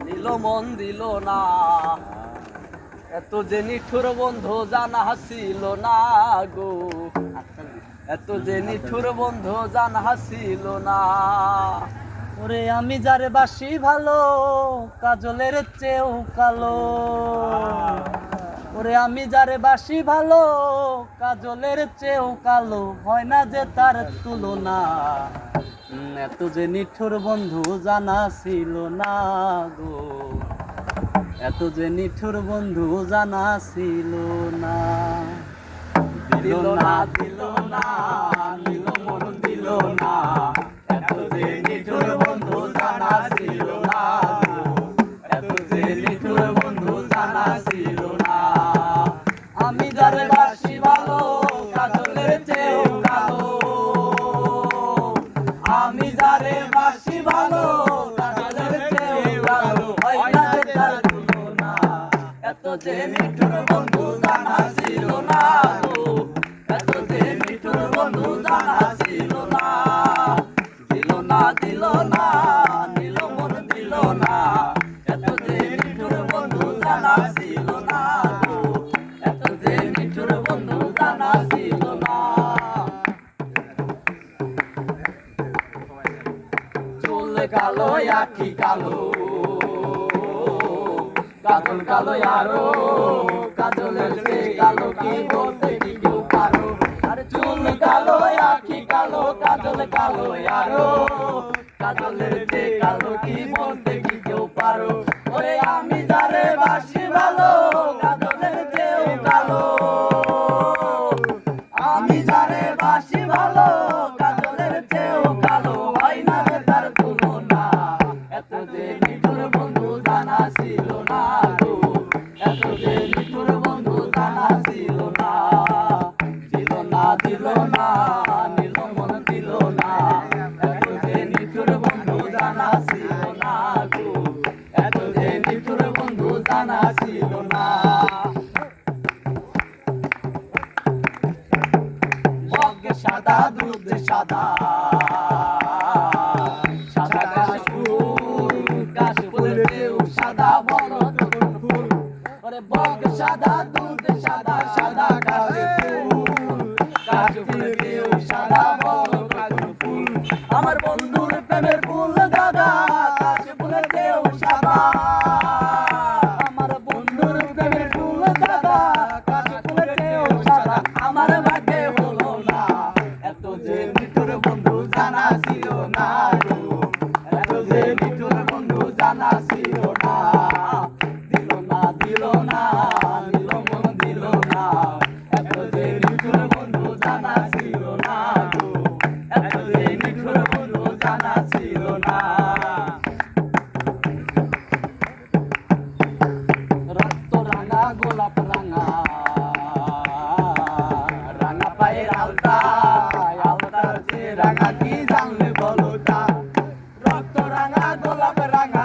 দিল মন দিল না, এত যে নিঠুর বন্ধু জানা ছিল না গো, এত যে নিঠুর বন্ধু জানা ছিল না। ওরে আমি যারে বাসি ভালো, কাজলের চেয়েও কালো। ওরে আমি যারে বাসি ভালো, কাজলের চেয়েও কালো, হয় না যে তার তুলনা। এত যে নিঠুর বন্ধু জানা ছিল না গো, এত যে নিঠুর বন্ধু জানা ছিল না। দিল না দিল না, দিল মন দিল না, এত যে নিঠুর বন্ধু জানা ছিল না গো, এত যে নিঠুর বন্ধু জানা ছিল না। আমি যারে বাসি ভালো, কাজলের চেয়েও কালো। আমি যারে বাসি ভালো, কাজলের চেয়েও কালো, হয় না যে তার তুলনা। এত যে নিঠুর বন্ধু জানা ছিল না গো, এত যে নিঠুর বন্ধু জানা ছিল না। দিল না দিল না, দিল মন দিল না, এত যে নিঠুর বন্ধু জানা ছিল না গো, এত যে নিঠুর বন্ধু জানা ছিল না। চুল কালো আখি কালো, কাজল কালো আরো, কাজলের চেয়ে কালো কি বলতে কি কেউ পারো। আরে চুল কালো আখি কালো, কাজল কালো আরো, কাজলের চেয়ে কালো কি বলতে কি কেউ পারো। ওরে আমি যারে বাসি ভালো, কাজলের চেয়েও কালো। আমি যারে বাসি ভালো, কাজলের চেয়েও কালো, হয় না যে তার তুলনা। এত যে নিঠুর বন্ধু জানা ছিল না গো, এত যে নিঠুর বন্ধু জানা ছিল না। দিল না দিল না, নিল মন দিল না, এত যে নিঠুর বন্ধু জানা ছিল না গো, এত যে নিঠুর বন্ধু জানা ছিল না। বগে সাদা দুধ সাদা, সাদা কাশফুল, কাশফুলের চেয়েও সাদা বলো তরুণ ফুল। ওরে বগ সাদা দুধ সাদা, সাদা কাশফুল, কাশফুলের চেয়েও সাদা বলো তরুণ ফুল। আমার বন্ধুর প্রেমের ফুল দাদা, কাশফুলের চেয়েও সাদা। আমার বন্ধুর প্রেমের ফুল দাদা, কাশফুলের চেয়েও সাদা। আমার ভাগ্যে হলো না, এত যে নিঠুর বন্ধু জানা ছিল না গো, এত যে নিঠুর বন্ধু জানা ছিল না। দিল না দিল না, দিল মন দিল না, এত যে নিঠুর বন্ধু জানা ছিল না গো, এত যে নিঠুর বন্ধু জানা ছিল না। রক্ত রাঙা গোলাপ রাঙা, রাঙা পায়ের আলতা, আলতার চেয়ে রাঙা কি জানলে বলো তা। রক্ত রাঙা গোলাপ রাঙা,